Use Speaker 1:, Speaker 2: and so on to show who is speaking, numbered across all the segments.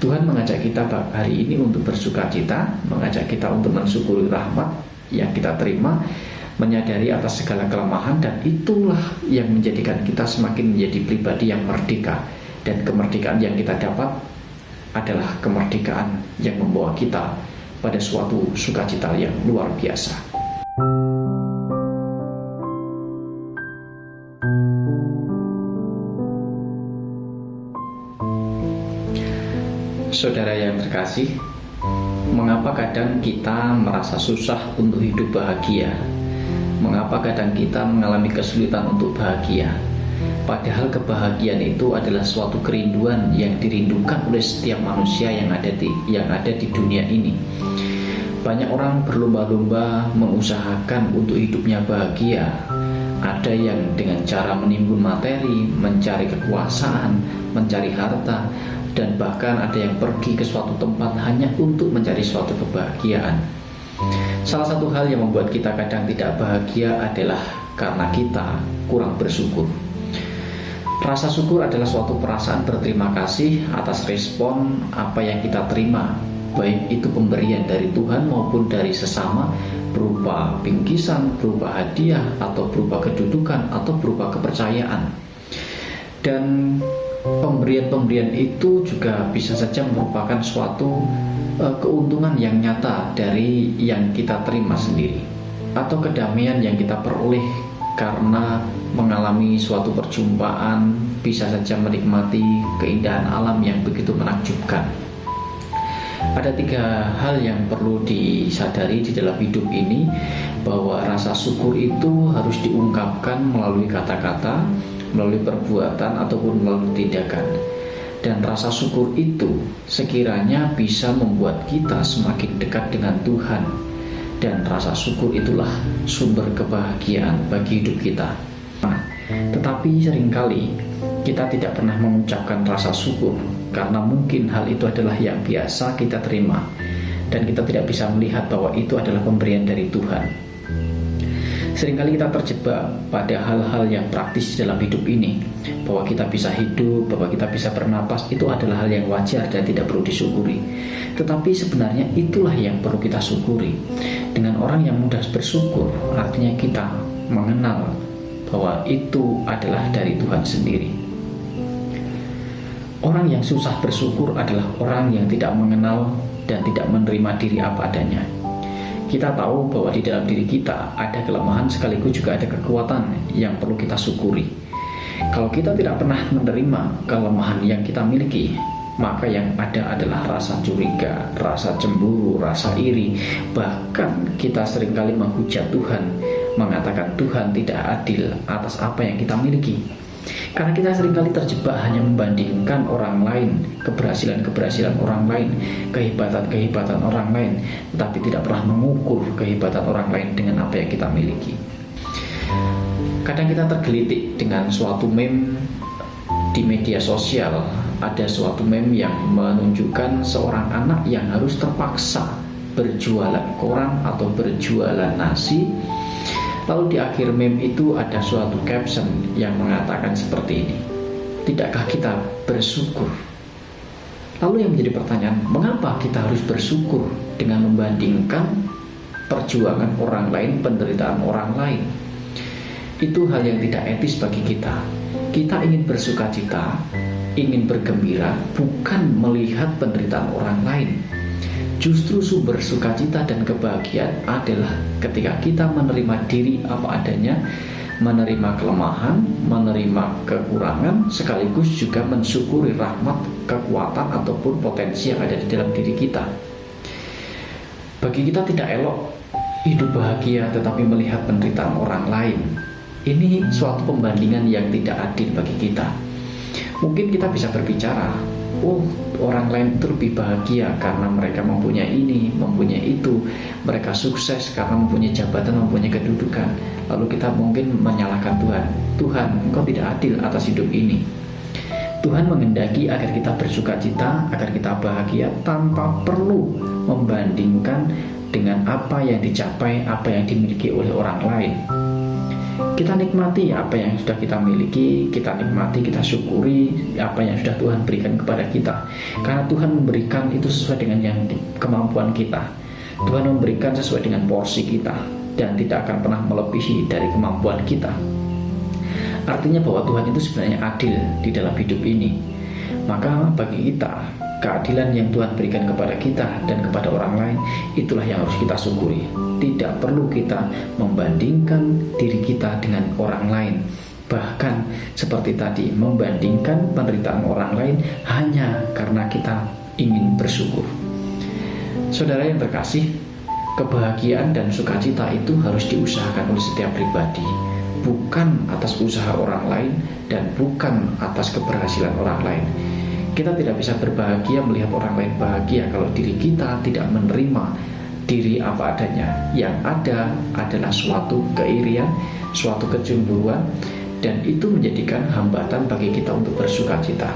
Speaker 1: Tuhan mengajak kita hari ini untuk bersuka cita, mengajak kita untuk mensyukuri rahmat yang kita terima, menyadari atas segala kelemahan, dan itulah yang menjadikan kita semakin menjadi pribadi yang merdeka. Dan kemerdekaan yang kita dapat adalah kemerdekaan yang membawa kita pada suatu sukacita yang luar biasa. Saudara yang terkasih, mengapa kadang kita merasa susah untuk hidup bahagia? Mengapa kadang kita mengalami kesulitan untuk bahagia? Padahal kebahagiaan itu adalah suatu kerinduan yang dirindukan oleh setiap manusia yang ada di dunia ini. Banyak orang berlomba-lomba mengusahakan untuk hidupnya bahagia. Ada yang dengan cara menimbun materi, mencari kekuasaan, mencari harta, dan bahkan ada yang pergi ke suatu tempat hanya untuk mencari suatu kebahagiaan. Salah satu hal yang membuat kita kadang tidak bahagia adalah karena kita kurang bersyukur. Rasa syukur adalah suatu perasaan berterima kasih atas respon apa yang kita terima, baik itu pemberian dari Tuhan maupun dari sesama, berupa bingkisan, berupa hadiah, atau berupa kedudukan, atau berupa kepercayaan. Dan pemberian-pemberian itu juga bisa saja merupakan suatu keuntungan yang nyata dari yang kita terima sendiri, atau kedamaian yang kita peroleh karena mengalami suatu perjumpaan, bisa saja menikmati keindahan alam yang begitu menakjubkan. Ada 3 hal yang perlu disadari di dalam hidup ini, bahwa rasa syukur itu harus diungkapkan melalui kata-kata, melalui perbuatan, ataupun melalui tindakan. Dan rasa syukur itu sekiranya bisa membuat kita semakin dekat dengan Tuhan. Dan rasa syukur itulah sumber kebahagiaan bagi hidup kita. Tetapi seringkali kita tidak pernah mengucapkan rasa syukur, karena mungkin hal itu adalah yang biasa kita terima, dan kita tidak bisa melihat bahwa itu adalah pemberian dari Tuhan. Seringkali kita terjebak pada hal-hal yang praktis dalam hidup ini, bahwa kita bisa hidup, bahwa kita bisa bernapas, itu adalah hal yang wajar dan tidak perlu disyukuri. Tetapi sebenarnya itulah yang perlu kita syukuri. Dengan orang yang mudah bersyukur, artinya kita mengenal bahwa itu adalah dari Tuhan sendiri. Orang yang susah bersyukur adalah orang yang tidak mengenal dan tidak menerima diri apa adanya. Kita tahu bahwa di dalam diri kita ada kelemahan, sekaligus juga ada kekuatan yang perlu kita syukuri. Kalau kita tidak pernah menerima kelemahan yang kita miliki, maka yang ada adalah rasa curiga, rasa cemburu, rasa iri. Bahkan kita seringkali menghujat Tuhan, mengatakan Tuhan tidak adil atas apa yang kita miliki. Karena kita seringkali terjebak hanya membandingkan orang lain, keberhasilan-keberhasilan orang lain, kehebatan-kehebatan orang lain, tetapi tidak pernah mengukur kehebatan orang lain dengan apa yang kita miliki. Kadang kita tergelitik dengan suatu meme di media sosial. Ada suatu meme yang menunjukkan seorang anak yang harus terpaksa berjualan koran atau berjualan nasi. Lalu di akhir meme itu ada suatu caption yang mengatakan seperti ini: tidakkah kita bersyukur? Lalu yang menjadi pertanyaan, mengapa kita harus bersyukur dengan membandingkan perjuangan orang lain, penderitaan orang lain? Itu hal yang tidak etis bagi kita. Kita ingin bersukacita, ingin bergembira, bukan melihat penderitaan orang lain. Justru sumber sukacita dan kebahagiaan adalah ketika kita menerima diri apa adanya, menerima kelemahan, menerima kekurangan, sekaligus juga mensyukuri rahmat, kekuatan, ataupun potensi yang ada di dalam diri kita. Bagi kita tidak elok hidup bahagia tetapi melihat penderitaan orang lain. Ini suatu pembandingan yang tidak adil bagi kita. Mungkin kita bisa berbicara, orang lain itu lebih bahagia karena mereka mempunyai ini, mempunyai itu, mereka sukses karena mempunyai jabatan, mempunyai kedudukan. Lalu kita mungkin menyalahkan Tuhan. Tuhan, Engkau tidak adil atas hidup ini. Tuhan menghendaki agar kita bersukacita, agar kita bahagia tanpa perlu membandingkan dengan apa yang dicapai, apa yang dimiliki oleh orang lain. Kita nikmati apa yang sudah kita miliki, kita nikmati, kita syukuri apa yang sudah Tuhan berikan kepada kita. Karena Tuhan memberikan itu sesuai dengan yang kemampuan kita. Tuhan memberikan sesuai dengan porsi kita dan tidak akan pernah melebihi dari kemampuan kita. Artinya bahwa Tuhan itu sebenarnya adil di dalam hidup ini. Maka bagi kita, keadilan yang Tuhan berikan kepada kita dan kepada orang lain, itulah yang harus kita syukuri. Tidak perlu kita membandingkan diri kita dengan orang lain. Bahkan seperti tadi, membandingkan penderitaan orang lain hanya karena kita ingin bersyukur. Saudara yang terkasih, kebahagiaan dan sukacita itu harus diusahakan oleh setiap pribadi, bukan atas usaha orang lain dan bukan atas keberhasilan orang lain. Kita tidak bisa berbahagia melihat orang lain bahagia kalau diri kita tidak menerima diri apa adanya. Yang ada adalah suatu keirian, suatu kecemburuan, dan itu menjadikan hambatan bagi kita untuk bersukacita.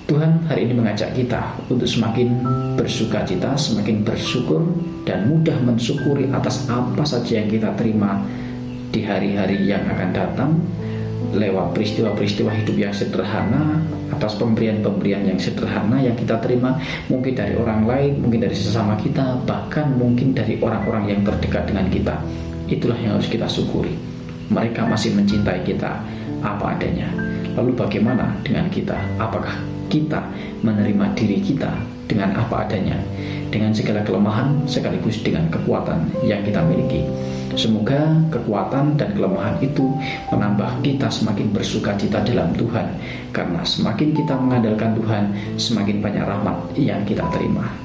Speaker 1: Tuhan hari ini mengajak kita untuk semakin bersukacita, semakin bersyukur, dan mudah mensyukuri atas apa saja yang kita terima di hari-hari yang akan datang, lewat peristiwa-peristiwa hidup yang sederhana, atas pemberian-pemberian yang sederhana yang kita terima, mungkin dari orang lain, mungkin dari sesama kita, bahkan mungkin dari orang-orang yang terdekat dengan kita. Itulah yang harus kita syukuri. Mereka masih mencintai kita apa adanya. Lalu bagaimana dengan kita? Apakah kita menerima diri kita dengan apa adanya, dengan segala kelemahan sekaligus dengan kekuatan yang kita miliki? Semoga kekuatan dan kelemahan itu menambah kita semakin bersukacita dalam Tuhan. Karena semakin kita mengandalkan Tuhan, semakin banyak rahmat yang kita terima.